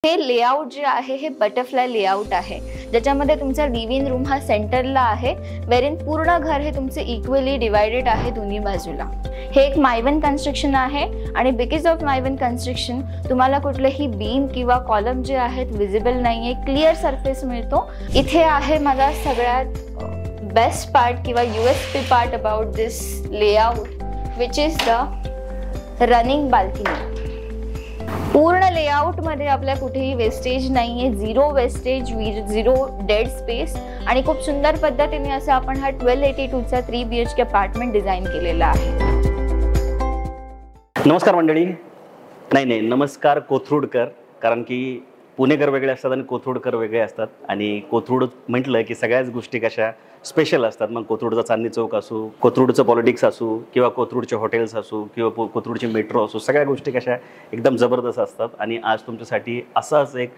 हे लेआउट जे आहे हे बटरफ्लाय लेआउट आहे, ज्याच्यामध्ये तुमचा लिव्हिंग रूम हा सेंटरला आहे, वेरिन पूर्ण घर हे तुमचे इक्वली डिवाइडेड आहे दोन्ही बाजूला। हे एक मायवन कन्स्ट्रक्शन आहे आणि बिकॉज ऑफ मायवन कन्स्ट्रक्शन तुम्हाला कुठलेही बीम किंवा कॉलम जे आहेत विजिबल नाहीये, क्लिअर सरफेस मिळतो। इथे आहे माझा सगळ्यात बेस्ट पार्ट किंवा USP part about this layout, which is the running balcony. पूर्ण लेआउट मध्ये आपल्या कुठेही वेस्टेज नाहीये, zero wastage, zero dead space आणि खूप सुंदर पद्धतीने असं आपण हा 1282 चा 3 BHK अपार्टमेंट डिझाइन केलेला आहे। नमस्कार मंडळी, नाही नमस्कार कोथरूडकर, कारण की पुणेकर वेगळे असतात आणि कोथरूडकर वेगळे असतात आणि कोथरूड म्हटलं की सगळ्याच गोष्टी कशा स्पेशल असतात। मग कोथरूडचा चांदणी चौक असू, कोथरूडचं पॉलिटिक्स असू किंवा कोथरूडचे हॉटेल्स असू किंवा कोथरूडची मेट्रो असू, सगळ्या गोष्टी कशा एकदम जबरदस्त असतात। आणि आज तुमच्यासाठी असाच एक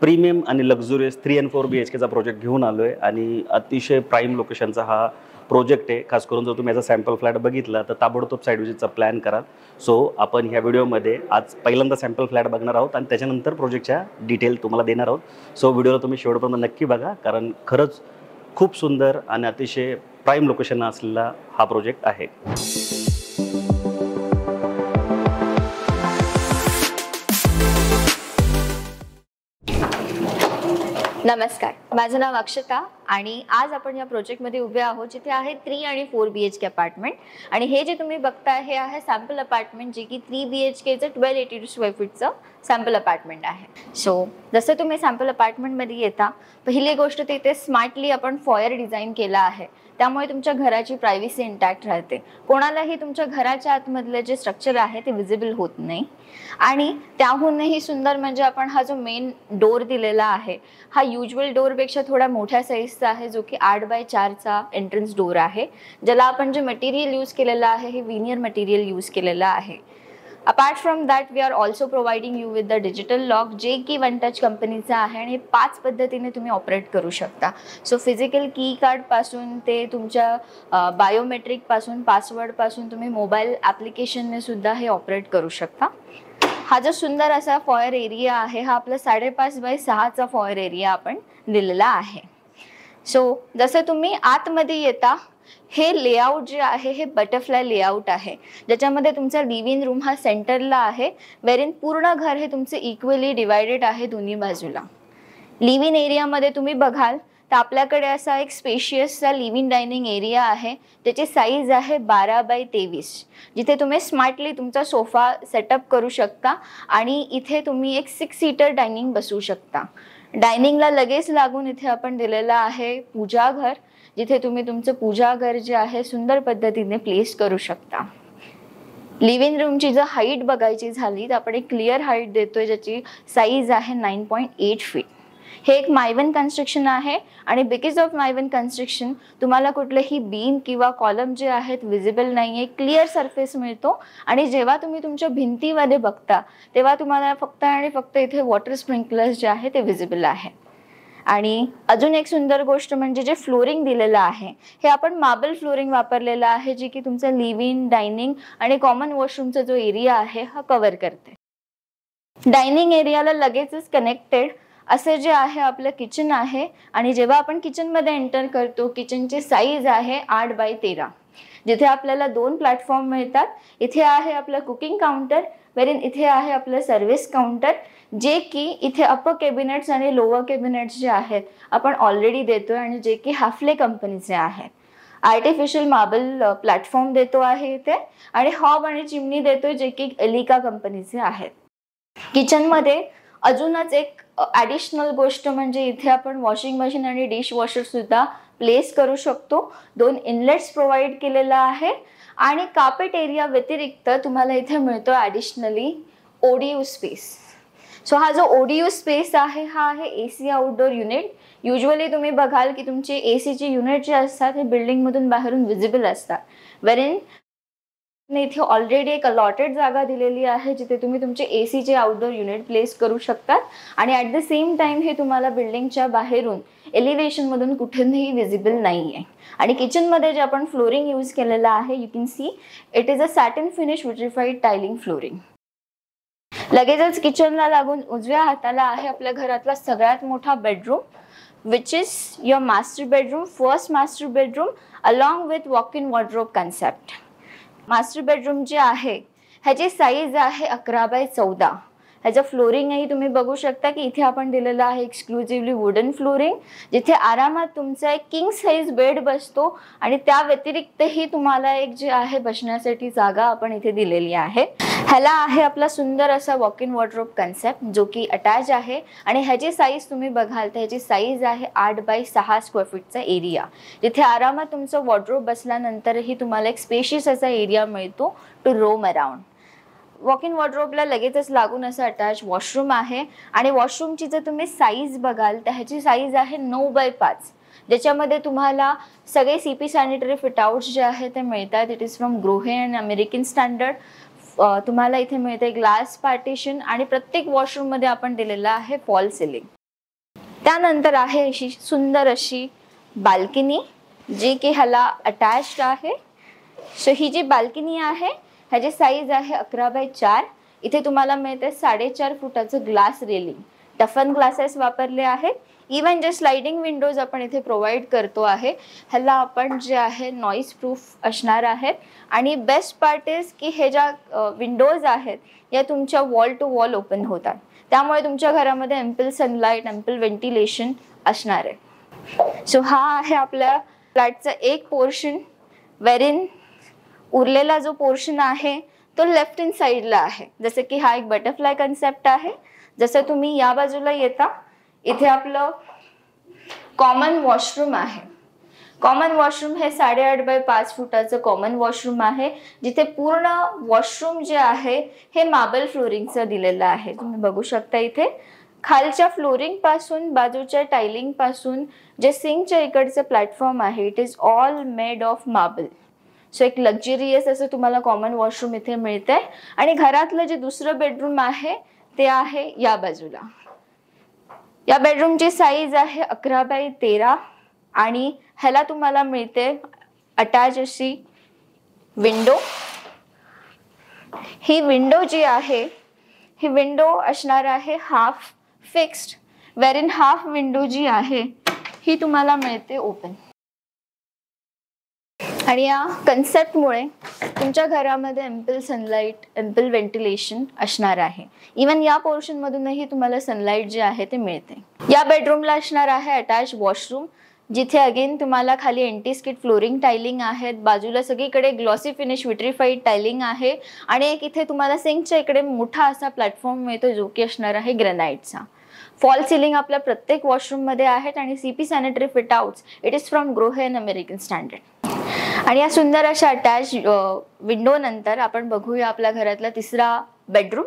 प्रीमियम आणि लक्झुरियस 3 and 4 BHKचा प्रोजेक्ट घेऊन आलो आहे आणि अतिशय प्राईम लोकेशनचा हा प्रोजेक्ट आहे। खास करून जर तुम्ही याचा सॅम्पल फ्लॅट बघितला तर ताबडतोब साईड व्हिजिटचा प्लॅन कराल। सो आपण ह्या व्हिडिओमध्ये आज पहिल्यांदा सॅम्पल फ्लॅट बघणार आहोत आणि त्याच्यानंतर प्रोजेक्टच्या डिटेल तुम्हाला देणार आहोत। सो व्हिडिओला तुम्ही शेवटपर्यंत नक्की बघा, कारण खरंच खूप सुंदर आणि अतिशय प्राईम लोकेशन असलेला हा प्रोजेक्ट आहे। नमस्कार, माझं नाव अक्षता आणि आज आपण या प्रोजेक्टमध्ये उभे आहोत जिथे आहे 3 आणि 4 BHK अपार्टमेंट। आणि हे जे तुम्ही बघताय हे आहे सॅम्पल अपार्टमेंट, जे की 3 BHKचं 1282 स्क्वेअर फीटचं सॅम्पल अपार्टमेंट आहे। सो जसं तुम्ही सॅम्पल अपार्टमेंटमध्ये येता, पहिली गोष्ट तिथे स्मार्टली आपण फॉयर डिझाईन केला आहे, त्यामुळे तुमच्या घराची प्रायव्हसी इंटॅक्ट राहते, कोणालाही तुमच्या घराच्या आतमधलं जे स्ट्रक्चर आहे ते विजिबल होत नाही। आणि त्याहूनही सुंदर म्हणजे आपण हा जो मेन डोर दिलेला आहे हा युजुअल डोरपेक्षा थोडा मोठ्या साईजचा आहे, जो की 8x4 चा एंट्रन्स डोर आहे, ज्याला आपण जे मटेरियल यूज केलेलं आहे हे विनियर मटेरियल यूज केलेलं आहे। Apart from that we are also providing you with the digital lock, जे की वन टच कंपनीचा आहे आणि 5 पद्धतीने तुम्ही ऑपरेट करू शकता। सो फिजिकल की कार्ड पासून ते तुमच्या बायोमेट्रिक पासून, पासवर्ड पासून तुम्ही मोबाईल ॲप्लिकेशनने सुद्धा हे ऑपरेट करू शकता। हा जो सुंदर असा फॉयर एरिया आहे हा आपला 5.5x6 चा फॉयर एरिया आपण दिलेला आहे। सो जसं तुम्ही आतमध्ये येता, हे लेआउट जे आहे हे बटरफ्लाय लेआउट आहे, ज्याच्यामध्ये तुमचा लिव्हिंग रूम हा सेंटरला आहे, वेरिन पूर्ण घर हे तुमचे इक्वली डिवाइडेड आहे दोन्ही बाजूला। लिव्हिंग एरियामध्ये तुम्ही बघाल तर आपल्याकडे असा एक स्पेशियसचा लिव्हिंग डायनिंग एरिया आहे, त्याची साईज आहे 12x23, जिथे तुम्ही स्मार्टली तुमचा सोफा सेटअप करू शकता आणि इथे तुम्ही एक 6 सीटर डायनिंग बसवू शकता। डायनिंगला लगेच लागून इथे आपण दिलेला आहे पूजाघर, जिथे तुम्ही तुमचं पूजाघर जे आहे सुंदर पद्धतीने प्लेस करू शकता। लिव्हिंग रूमची जर हाईट बघायची झाली तर आपण एक क्लिअर हाईट देतोय, ज्याची साईज आहे 9.8 फीट। हे एक मायवन कन्स्ट्रक्शन आहे आणि बिकॉज ऑफ मायवन कन्स्ट्रक्शन तुम्हाला कुठलेही बीम किंवा कॉलम जे आहेत विजिबल नाहीये, क्लिअर सरफेस मिळतो। आणि जेव्हा तुम्ही तुमच्या भिंतीमध्ये बघता तेव्हा तुम्हाला फक्त आणि फक्त इथे वॉटर स्प्रिंकलर्स जे आहे ते विजिबल आहे। आणि अजून एक सुंदर गोष्ट म्हणजे जे फ्लोरिंग दिलेलं आहे हे आपण मार्बल फ्लोरिंग वापरलेलं आहे, जे की तुमचं लिव्हिंग, डायनिंग आणि कॉमन वॉशरूमचा जो एरिया आहे हा कव्हर करते। डायनिंग एरियाला लगेचच कनेक्टेड असे जे आहे आपलं किचन आहे आणि जेव्हा आपण किचनमध्ये एंटर करतो, किचनची साईज आहे 8x13, जिथे आपल्याला 2 प्लॅटफॉर्म मिळतात। इथे आहे आपलं कुकिंग काउंटर, वेरिन इथे आहे आपलं सर्व्हिस काउंटर, जे की इथे अपर कॅबिनेट्स आणि लोअर कॅबिनेट्स जे आहेत आपण ऑलरेडी देतोय आणि जे की हाफले कंपनीचे आहेत। आर्टिफिशियल मार्बल प्लॅटफॉर्म देतो आहे इथे आणि हॉब आणि चिमनी देतोय, जे की एलिका कंपनीचे आहेत। किचनमध्ये अजूनच एक ॲडिशनल गोष्ट म्हणजे इथे आपण वॉशिंग मशीन आणि डिश वॉशर सुद्धा प्लेस करू शकतो। 2 इनलेट्स प्रोव्हाइड केलेला आहे आणि कार्पेट एरिया व्यतिरिक्त तुम्हाला इथे मिळतो ॲडिशनली ओडीयू स्पेस। सो हा जो ओडीयू स्पेस आहे हा आहे AC आउटडोर युनिट। युजुअली तुम्ही बघाल की तुमचे ACची युनिट जे असतात हे बिल्डिंगमधून बाहेरून विजिबल असतात, वेरिन इथे ऑलरेडी एक अलॉटेड जागा दिलेली आहे जिथे तुम्ही तुमचे ACचे आउटडोर युनिट प्लेस करू शकतात आणि ॲट द सेम टाइम हे तुम्हाला बिल्डिंगच्या बाहेरून एलिव्हेशन मधून कुठेही विजिबल नाहीये। आणि किचनमध्ये जे आपण फ्लोरिंग यूज केलेलं आहे, you can see it is a satin finish vitrified tiling flooring. लगेचच किचनला लागून उजव्या हाताला आहे आपल्या घरातला सगळ्यात मोठा bedroom, which is your master bedroom, first master bedroom along with walk in wardrobe concept. Master bedroom जे आहे ह्याची साईज आहे 11x14. ह्याचं फ्लोरिंगही तुम्ही बघू शकता की इथे आपण दिलेलं आहे एक्सक्लुझिव्हली वुडन फ्लोरिंग, जिथे आरामात तुमचा एक किंग साईज बेड बसतो आणि त्या व्यतिरिक्तही तुम्हाला एक जे आहे बसण्यासाठी जागा आपण इथे दिलेली आहे. ह्याला आहे आपला सुंदर असा वॉक इन वॉर्डरोब कन्सेप्ट जो की अटॅच आहे आणि ह्याची साईज तुम्ही बघाल तर ह्याची साईज आहे 8x6 स्क्वेअर फीटचा एरिया, जिथे आरामात तुमचं वॉर्डरोब बसल्यानंतरही तुम्हाला एक स्पेशियस असा एरिया मिळतो to roam around. Walk in वॉर्डरोबला लगेचच लागून असं अटॅच वॉशरूम आहे आणि वॉशरूमची जर तुम्ही साईज बघाल तर ह्याची साईज आहे 9x5, ज्याच्यामध्ये तुम्हाला सगळे CP सॅनिटरी फिटआउट्स जे आहेत ते मिळतात. It is from Grohe and American standard. तुम्हाला इथे मिळते ग्लास पार्टिशन आणि प्रत्येक वॉशरूममध्ये आपण दिलेलं आहे फॉल सिलिंग. त्यानंतर आहे अशी सुंदर अशी बाल्कनी जी की ह्याला अटॅच्ड आहे. सो ही जी बाल्कनी आहे ह्याची साईज आहे 11x4. इथे तुम्हाला मिळते 4.5 फुटाचं ग्लास रेलिंग. टफन ग्लासेस वापरले आहेत. इवन जे स्लाइडिंग विंडोज आपण इथे प्रोव्हाइड करतो आहे ह्याला आपण जे आहे नॉईज प्रूफ असणार आहेत. आणि बेस्ट पार्ट इज की हे ज्या विंडोज आहेत या तुमच्या वॉल टू वॉल ओपन होतात, त्यामुळे तुमच्या घरामध्ये एम्पल सनलाईट, एम्पल व्हेंटिलेशन असणार आहे. सो हा आहे आपल्या फ्लॅटचा एक पोर्शन, वेरिन उरलेला जो पोर्शन आहे तो लेफ्ट इन साईडला आहे. जसं की हा एक बटरफ्लाय कन्सेप्ट आहे. जसं तुम्ही या बाजूला येता इथे आपलं कॉमन वॉशरूम आहे. कॉमन वॉशरूम हे 8.5x5 फुटाचं कॉमन वॉशरूम आहे, जिथे पूर्ण वॉशरूम जे आहे हे मार्बल फ्लोरिंगचं दिलेलं आहे. तुम्ही बघू शकता इथे खालच्या फ्लोरिंग पासून बाजूच्या टायलिंग पासून जे सिंकच्या इकडचं प्लॅटफॉर्म आहे it is all made of marble. So एक लक्झरियस असं तुम्हाला कॉमन वॉशरूम इथे मिळतंय. आणि घरातलं जे दुसरं बेडरूम आहे ते आहे या बाजूला. या बेडरूमची साईज आहे 11x13 आणि ह्याला तुम्हाला मिळते अटॅच अशी विंडो. ही विंडो जी आहे ही विंडो असणार आहे हाफ फिक्स्ड, वेरिन हाफ विंडो जी आहे ही तुम्हाला मिळते ओपन. आणि या कन्सेप्टमुळे तुमच्या घरामध्ये एम्पल सनलाईट, एम्पल व्हेंटिलेशन असणार आहे. इवन या पोर्शनमधूनही तुम्हाला सनलाईट जे आहे ते मिळते. या बेडरूमला असणार आहे अटॅच वॉशरूम, जिथे अगेन तुम्हाला खाली एंटी स्किड फ्लोरिंग टायलिंग आहेत, बाजूला सगळीकडे ग्लॉसी फिनिश विट्रिफाईड टायलिंग आहे आणि एक इथे तुम्हाला सिंकच्या इकडे मोठा असा प्लॅटफॉर्म मिळतो जो की असणार आहे ग्रेनाइटचा. फॉल सिलिंग आपल्या प्रत्येक वॉशरूममध्ये आहेत आणि CP sanitary fitouts it is from Grohe and American standard. आणि या सुंदर अशा अटॅच विंडो नंतर आपण बघूया आपल्या घरातला तिसरा बेडरूम.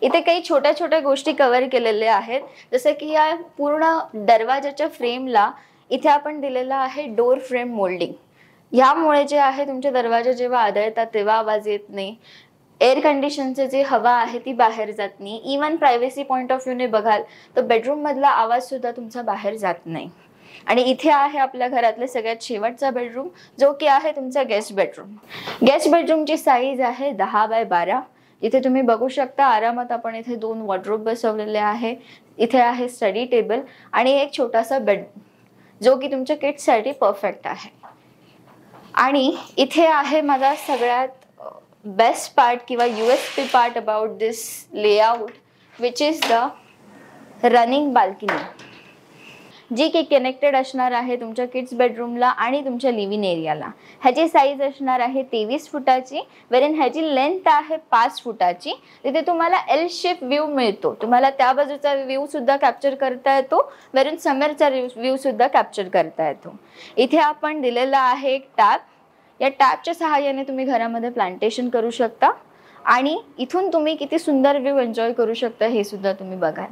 इथे काही छोट्या छोट्या गोष्टी कव्हर केलेल्या आहेत. जसं की या पूर्ण दरवाजाच्या फ्रेमला इथे आपण दिलेलं आहे डोर फ्रेम मोल्डिंग. ह्यामुळे जे आहे तुमचे दरवाजे जेव्हा आदळतात तेव्हा आवाज येत नाही. एअर कंडिशनचे जे हवा आहे ती बाहेर जात नाही. इवन प्रायव्हसी पॉईंट ऑफ व्ह्यूने बघाल तर बेडरूम मधला आवाज सुद्धा तुमचा बाहेर जात नाही. आणि इथे आहे आपल्या घरातले सगळ्यात शेवटचा बेडरूम जो की आहे तुमचा गेस्ट बेडरूम. गेस्ट बेडरूमची साईज आहे 10x12. इथे तुम्ही बघू शकता आरामात आपण इथे 2 वॉर्डरोब बसवलेले आहे. इथे आहे स्टडी टेबल आणि एक छोटासा बेड जो की तुमच्या किड्ससाठी परफेक्ट आहे. आणि इथे आहे माझा सगळ्यात बेस्ट पार्ट किंवा USP part about this layout, which is the running balcony, जी की कनेक्टेड असणार आहे तुमच्या किड्स बेडरूमला आणि तुमच्या लिव्हिंग एरियाला. ह्याची साईज असणार आहे 23 फुटाची, वेरिन ह्याची लेंथ आहे 5 फुटाची. तिथे तुम्हाला L शेप व्ह्यू मिळतो. तुम्हाला त्या बाजूचा व्ह्यू सुद्धा कॅप्चर करता येतो, वेरिन समोरचा व्ह्यू सुद्धा कॅप्चर करता येतो. इथे आपण दिलेला आहे एक टॅप. या टॅपच्या सहाय्याने तुम्ही घरामध्ये प्लांटेशन करू शकता आणि इथून तुम्ही किती सुंदर व्ह्यू एन्जॉय करू शकता हे सुद्धा तुम्ही बघा.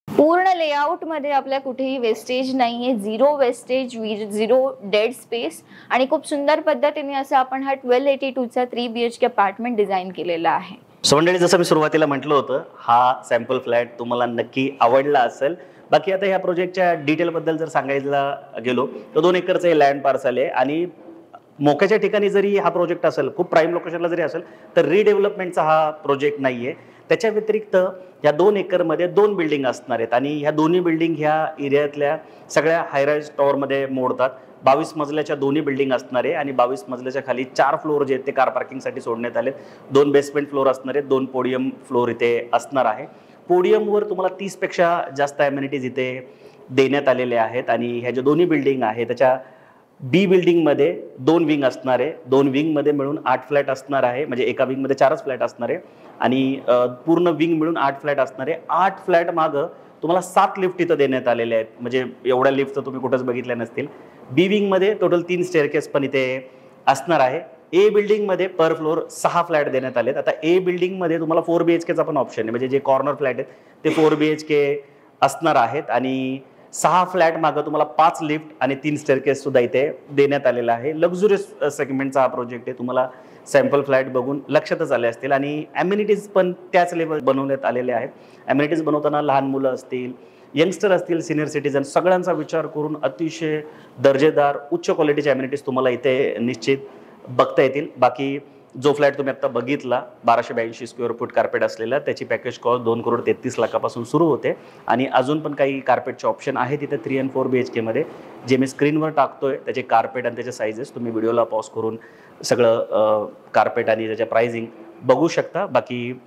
पूर्ण लेआउट मध्ये आपल्या कुठेही वेस्टेज नाहीये, 0 वेस्टेज, 0 डेड स्पेस आणि खूप सुंदर पद्धतीने असं आपण हा 1282चा 3 BHK अपार्टमेंट डिझाईन केलेला आहे. सो मंडळी, जसं मी सुरुवातीला म्हटलं होतं, हा सॅम्पल फ्लॅट तुम्हाला नक्की आवडला असेल. बाकी आता ह्या प्रोजेक्टच्या डिटेलबद्दल जर सांगायला गेलो तर 2 एकरचं हे लँड पार्सल आहे आणि मोक्याच्या ठिकाणी जरी हा प्रोजेक्ट असेल, खूप प्राईम लोकेशनला जरी असेल, तर रिडेव्हलपमेंटचा हा प्रोजेक्ट नाही आहे. त्याच्या व्यतिरिक्त या 2 एकरमध्ये 2 बिल्डिंग असणार आहेत आणि ह्या दोन्ही बिल्डिंग ह्या एरियातल्या सगळ्या हायराईज टॉवरमध्ये मोडतात. 22 मजल्याच्या दोन्ही बिल्डिंग असणार आहे आणि 22 मजल्याच्या खाली 4 फ्लोअर जे आहेत ते कार पार्किंगसाठी सोडण्यात आलेत. 2 बेसमेंट फ्लोअर असणार आहेत, 2 पोडियम फ्लोअर इथे असणार आहे. पोडियमवर तुम्हाला 30 पेक्षा जास्त ॲम्युनिटीज इथे देण्यात आलेले आहेत आणि ह्या ज्या दोन्ही बिल्डिंग आहे त्याच्या बी बिल्डिंगमध्ये 2 विंग असणार आहे. 2 विंगमध्ये मिळून 8 फ्लॅट असणार आहे, म्हणजे एका विंगमध्ये 4च फ्लॅट असणार आहे आणि पूर्ण विंग मिळून 8 फ्लॅट असणार आहे. 8 फ्लॅट मागं तुम्हाला 7 लिफ्ट इथं देण्यात आलेले आहेत, म्हणजे एवढ्या लिफ्ट तर तुम्ही कुठंच बघितल्या नसतील. बी विंगमध्ये टोटल 3 स्टेअरकेस पण इथे असणार आहे. ए बिल्डिंगमध्ये पर फ्लोअर 6 फ्लॅट देण्यात आलेत. आता ए बिल्डिंगमध्ये तुम्हाला 4 BHKचा पण ऑप्शन आहे, म्हणजे जे कॉर्नर फ्लॅट आहेत ते 4 BHK असणार आहेत आणि 6 फ्लॅट मागं तुम्हाला 5 लिफ्ट आणि 3 स्टेअरकेस सुद्धा इथे देण्यात आलेला आहे. लक्झुरियस सेगमेंटचा हा प्रोजेक्ट आहे. तुम्हाला सॅम्पल फ्लॅट बघून लक्षातच आले असतील आणि ॲम्युनिटीज पण त्याच लेवल बनवण्यात आलेले आहेत. ॲम्युनिटीज बनवताना लहान मुलं असतील, यंगस्टर असतील, सिनियर सिटीजन सगळ्यांचा विचार करून अतिशय दर्जेदार उच्च क्वालिटीच्या ॲम्युनिटीज तुम्हाला इथे निश्चित बघता येतील. बाकी जो फ्लॅट तुम्ही आता बघितला 1282 स्क्वेअर फूट कार्पेट असलेला, त्याची पॅकेज कॉस्ट 2,33,00,000पासून सुरू होते आणि अजून पण काही कार्पेटचे ऑप्शन आहे तिथे 3 आणि 4 BHKमध्ये, जे मी स्क्रीनवर टाकतोय. त्याचे कार्पेट आणि त्याचे साईजेस तुम्ही व्हिडिओला पॉज करून सगळं कार्पेट आणि त्याच्या प्राइसिंग बघू शकता. बाकी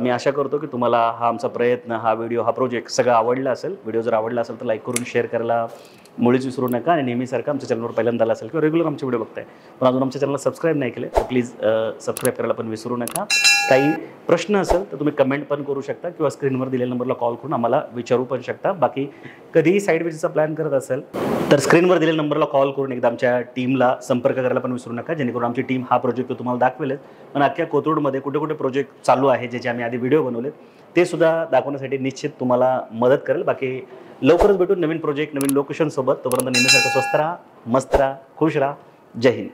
मी आशा करतो की तुम्हाला हा आमचा प्रयत्न, हा व्हिडिओ, हा प्रोजेक्ट सगळं आवडला असेल. व्हिडिओ जर आवडला असेल तर लाईक करून शेअर करायला मुळीच विसरू नका आणि नेहमीसारखं आमच्या चॅनलवर पहिल्यांदा आला असेल किंवा रेग्युलर आमचे व्हिडिओ बघताय पण अजून आमच्या चॅनलला सबस्क्राईब नाही केले तर प्लीज सबस्क्राईब करायला पण विसरू नका. काही प्रश्न असेल तर तुम्ही कमेंट पण करू शकता किंवा स्क्रीनवर दिलेल्या नंबरला कॉल करून आम्हाला विचारू पण शकता. बाकी कधीही साईड विजिटचा प्लॅन करत असेल तर स्क्रीनवर दिलेल्या नंबरला कॉल करून एकदा आमच्या टीमला संपर्क करायला पण विसरू नका, जेणेकरून आमची टीम हा प्रोजेक्ट तुम्हाला दाखवेलच. पण अख्ख्या कोथरूडमध्ये कुठे कुठे प्रोजेक्ट चालू आहे ज्याचे आम्ही आधी व्हिडिओ बनवलेत ते सुद्धा दाखवण्यासाठी निश्चित तुम्हाला मदत करेल. बाकी लवकरच भेटून नवीन प्रोजेक्ट, नवीन लोकेशन सोबत. तोपर्यंत नेहमीसारखं स्वस्त राहा, मस्त राहा, खुश राहा. जय हिंद.